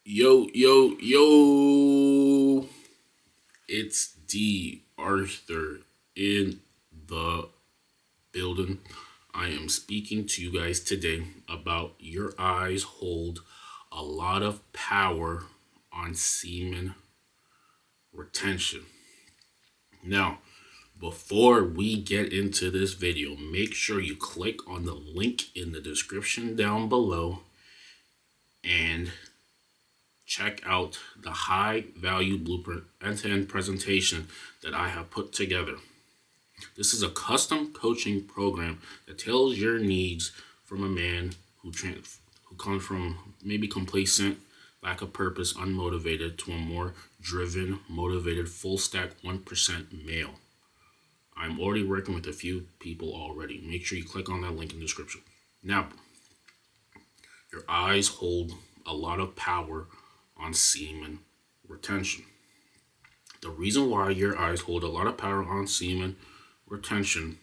Yo, yo, yo. It's D.Arthur in the building. I am speaking to you guys today about your eyes hold a lot of power on semen retention. Now, before we get into this video, make sure you click on the link in the description down below and check out the high value blueprint end-to-end presentation that I have put together. This is a custom coaching program that tailors your needs from a man who comes from maybe complacent, lack of purpose, unmotivated to a more driven, motivated, full stack 1% male. I'm already working with a few people already. Make sure you click on that link in the description. Now, your eyes hold a lot of power on semen retention. The reason why your eyes hold a lot of power on semen retention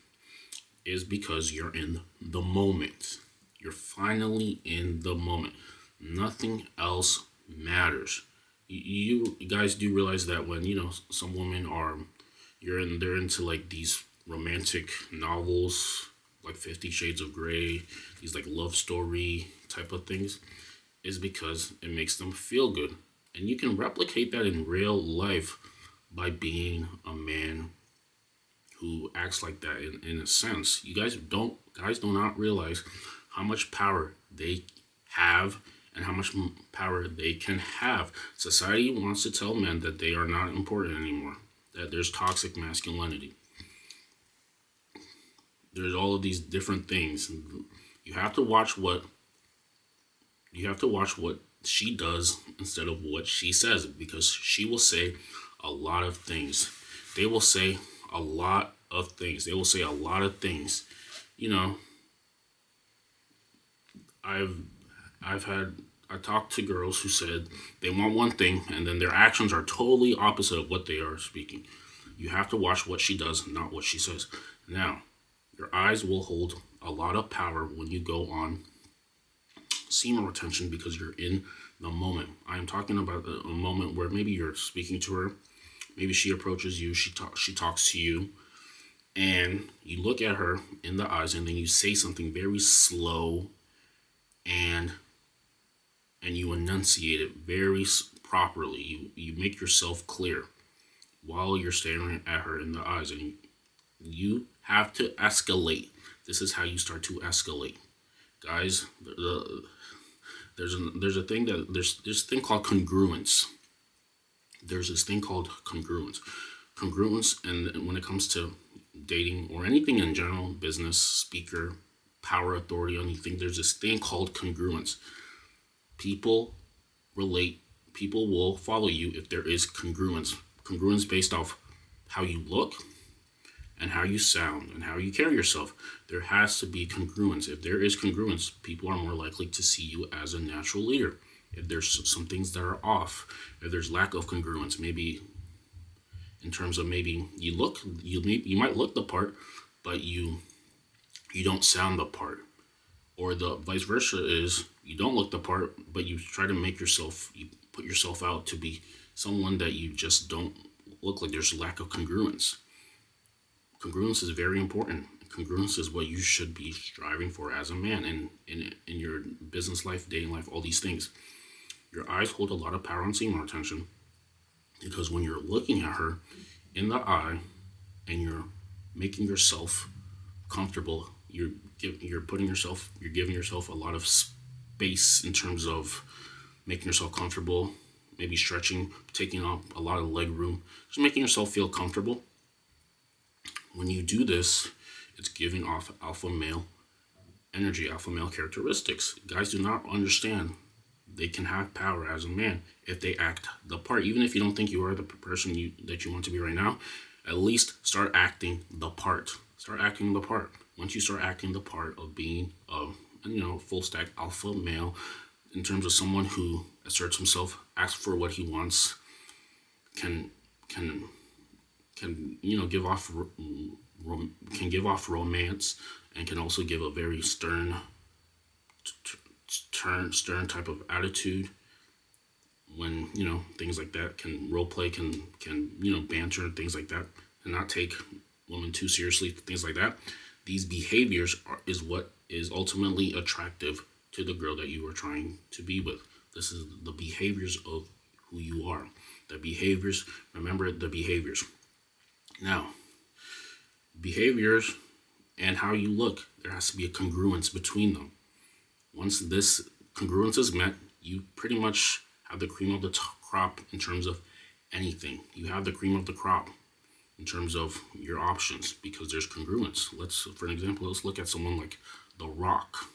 is because you're in the moment. You're finally in the moment. Nothing else matters. You guys do realize that when some women are they're into like these romantic novels like 50 Shades of Grey, these like love story type of things, is because it makes them feel good. And you can replicate that in real life by being a man who acts like that in a sense. You guys do not realize how much power they have and how much power they can have. Society wants to tell men that they are not important anymore, that there's toxic masculinity. There's all of these different things. You have to watch what she does instead of what she says, because she will say a lot of things. They will say a lot of things. They will say a lot of things. You know, I talked to girls who said they want one thing and then their actions are totally opposite of what they are speaking. You have to watch what she does, not what she says. Now, your eyes will hold a lot of power when you go on semen retention because you're in the moment. I am talking about a moment where maybe you're speaking to her, maybe she approaches you, she talks to you, and you look at her in the eyes, and then you say something very slow, and you enunciate it very properly. You make yourself clear while you're staring at her in the eyes, and you have to escalate. This is how you start to escalate, guys. There's a thing that there's this thing called congruence. There's this thing called congruence, and when it comes to dating or anything in general, business, speaker, power, authority, anything, there's this thing called congruence. People relate. People will follow you if there is congruence. Congruence based off how you look and how you sound and how you carry yourself. There has to be congruence. If there is congruence, people are more likely to see you as a natural leader. If there's some things that are off, if there's lack of congruence, maybe in terms of maybe you might look the part, but you don't sound the part, or the vice versa is you don't look the part, but you try to you put yourself out to be someone that you just don't look like. There's lack of congruence. Congruence is very important. Congruence is what you should be striving for as a man in your business life, dating life, all these things. Your eyes hold a lot of power on semen retention because when you're looking at her in the eye and you're making yourself comfortable, you're giving yourself a lot of space in terms of making yourself comfortable, maybe stretching, taking up a lot of leg room, just making yourself feel comfortable. When you do this, it's giving off alpha male energy, alpha male characteristics. Guys do not understand they can have power as a man if they act the part. Even if you don't think you are the person that you want to be right now, at least start acting the part. Start acting the part. Once you start acting the part of being a full stack alpha male, in terms of someone who asserts himself, asks for what he wants, can give off romance, and can also give a very stern type of attitude. when things like that can role play, can banter and things like that, and not take women too seriously, things like that. These behaviors is what is ultimately attractive to the girl that you are trying to be with. This is the behaviors of who you are. The behaviors, remember the behaviors. Now, behaviors and how you look, there has to be a congruence between them. Once this congruence is met, you pretty much have the cream of the crop in terms of anything. You have the cream of the crop in terms of your options because there's congruence. For an example, let's look at someone like The Rock.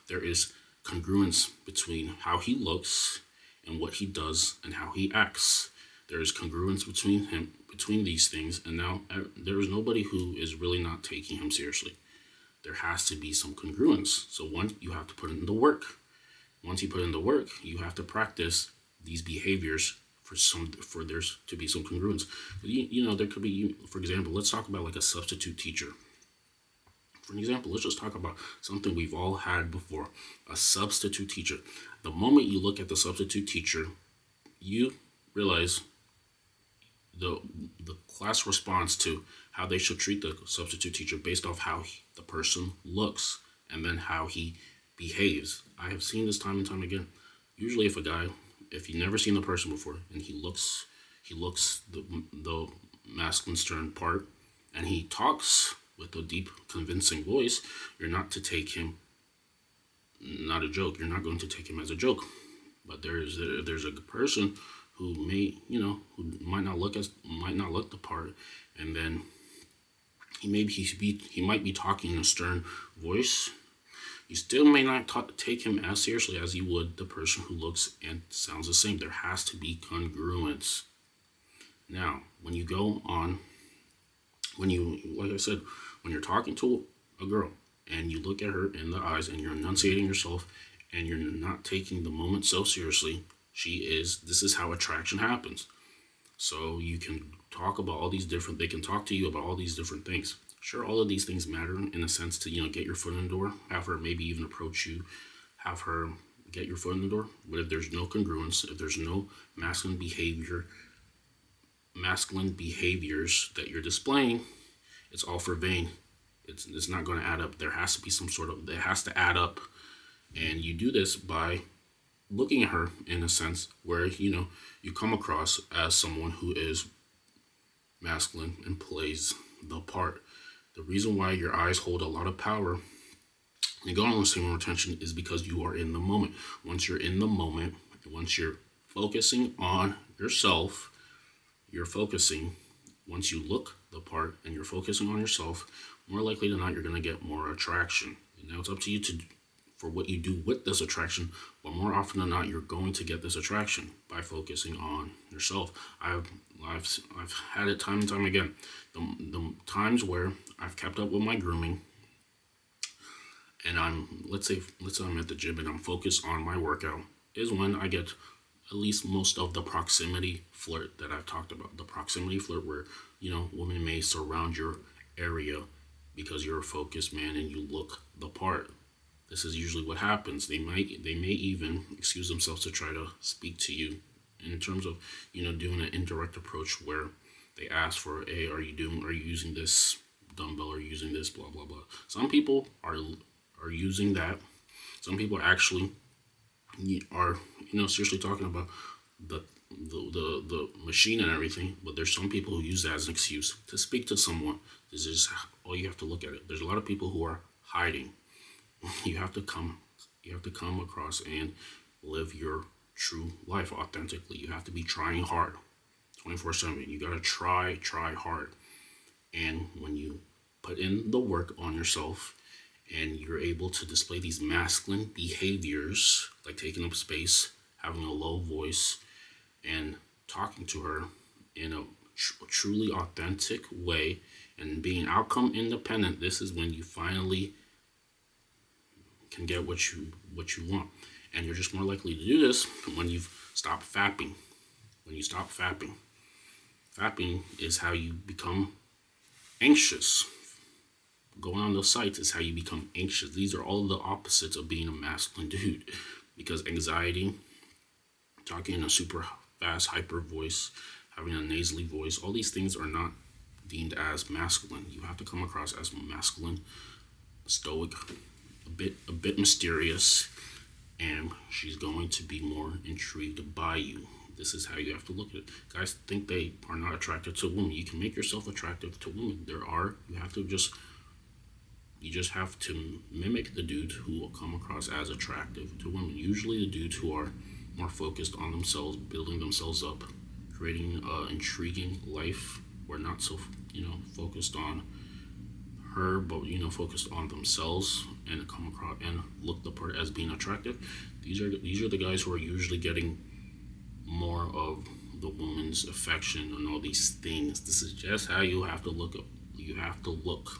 There is congruence between how he looks and what he does and how he acts. There is congruence between these things, and now there is nobody who is really not taking him seriously. There has to be some congruence. So one, you have to put in the work. Once you put in the work, you have to practice these behaviors for there to be some congruence. There could be, for example, let's talk about like a substitute teacher. For an example, let's just talk about something we've all had before, a substitute teacher. The moment you look at the substitute teacher, you realize the class responds to how they should treat the substitute teacher based off how the person looks and then how he behaves. I have seen this time and time again. Usually if you've never seen the person before and he looks the masculine stern part and he talks with a deep convincing voice, you're not to take him not a joke. You're not going to take him as a joke. But there's a person who who might not look the part, and then he might be talking in a stern voice. You still may not take him as seriously as you would the person who looks and sounds the same. There has to be congruence. Now, when you're talking to a girl and you look at her in the eyes and you're enunciating yourself and you're not taking the moment so seriously, this is how attraction happens. So you can talk about they can talk to you about all these different things. Sure, all of these things matter in a sense to, get your foot in the door, have her maybe even approach you, have her get your foot in the door. But if there's no congruence, if there's no masculine behaviors that you're displaying, it's all for vain. It's not going to add up. There has to be it has to add up. And you do this by looking at her in a sense where, you come across as someone who is masculine and plays the part. The reason why your eyes hold a lot of power and go on with semen retention is because you are in the moment. Once you're in the moment, once you're focusing on yourself, once you look the part and you're focusing on yourself, more likely than not, you're going to get more attraction. And now it's up to you for what you do with this attraction, but more often than not, you're going to get this attraction by focusing on yourself. I've had it time and time again. The times where I've kept up with my grooming, and let's say I'm at the gym and I'm focused on my workout, is when I get at least most of the proximity flirt that I've talked about. The proximity flirt where, women may surround your area because you're a focused man and you look the part. This is usually what happens. They may even excuse themselves to try to speak to you in terms of, doing an indirect approach where they ask for, hey, are you using this dumbbell, or using this, blah, blah, blah. Some people are using that. Some people actually are, seriously talking about the machine and everything, but there's some people who use that as an excuse to speak to someone. This is all you have to look at it. There's a lot of people who are hiding. You have to come across and live your true life authentically. You have to be trying hard 24/7. You got to try hard. And when you put in the work on yourself and you're able to display these masculine behaviors, like taking up space, having a low voice, and talking to her in a truly authentic way and being outcome independent, this is when you finally can get what you want. And you're just more likely to do this when you've stopped fapping. When you stop fapping. Fapping is how you become anxious. Going on those sites is how you become anxious. These are all the opposites of being a masculine dude. Because anxiety talking in a super fast, hyper voice, having a nasally voice. All these things are not deemed as masculine. You have to come across as masculine, stoic, a bit mysterious, and she's going to be more intrigued by you. This is how you have to look at it. Guys think they are not attracted to women. You can make yourself attractive to women. You just have to mimic the dudes who will come across as attractive to women. Usually the dudes who are more focused on themselves, building themselves up, creating an intriguing life. We're not so, focused on her, but, focused on themselves and come across and look the part as being attractive. These are the guys who are usually getting more of the woman's affection and all these things. This is just how you have to look up. You have to look.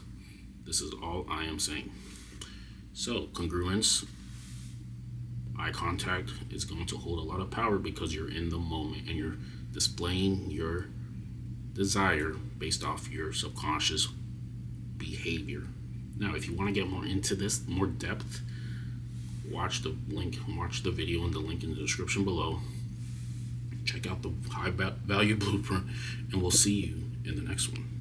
This is all I am saying. So, congruence, eye contact is going to hold a lot of power because you're in the moment and you're displaying your desire based off your subconscious behavior. Now, if you want to get more into this, more depth, watch the video in the link in the description below. Check out the high value blueprint, and we'll see you in the next one.